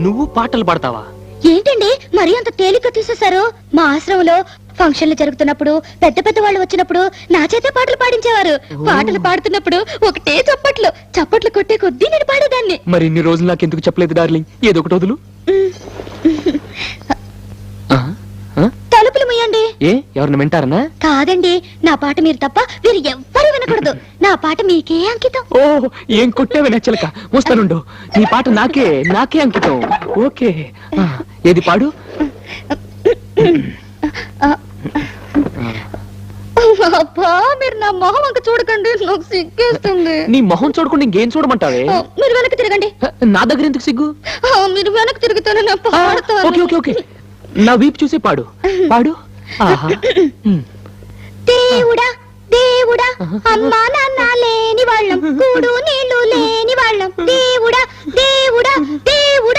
నువ్వు పాటలు పాడతావా? ఏంటండి మరీ అంత తేలిక తీసేశారు? మా ఆశ్రమంలో ఫంక్షన్లు జరుగుతున్నప్పుడు పెద్ద పెద్ద వాళ్ళు వచ్చినప్పుడు నా చేతే పాటలు పాడించేవారు. పాటలు పాడుతున్నప్పుడు ఒకటే చప్పట్లు కొట్టే కొద్దీ నేను పాడేదాన్ని. మరి ఇన్ని రోజులు నాకెందుకు చెప్పలేదు డార్లింగ్? ఏదో ఒకటి వదులు. తలుపులు ముయ్యండి. ఏ ఎవరిని వింటారనా? కాదండి, నా పాట మీరు తప్ప వీరు ఎవ్వరూ వినకూడదు. నా పాట మీకే అంకితం. ఓ ఏం కొట్టేవే నచ్చలక. వస్తానుండు, నీ పాట నాకే అంకితం. ఓకే, ఏది పాడు. అబ్బా, మీరు నా మొహం అంక చూడకండి, నాకు సిగ్గేస్తుంది. నీ మొహం చూడకుండా ఇంకేం చూడమంటావే? మీరు వెనక్కి తిరగండి. నా దగ్గర ఎందుకు సిగ్గు? మీరు వెనక్కి తిరుగుతాను, నేను పాడతాను. ఓకే ఓకే ఓకే, నా వీపు చూసి పాడు. దేవుడా దేవుడా, అమ్మా నాన్న లేని వాళ్ళం, కూడు నీళ్లు లేని వాళ్ళం, దేవుడా దేవుడా దేవుడా.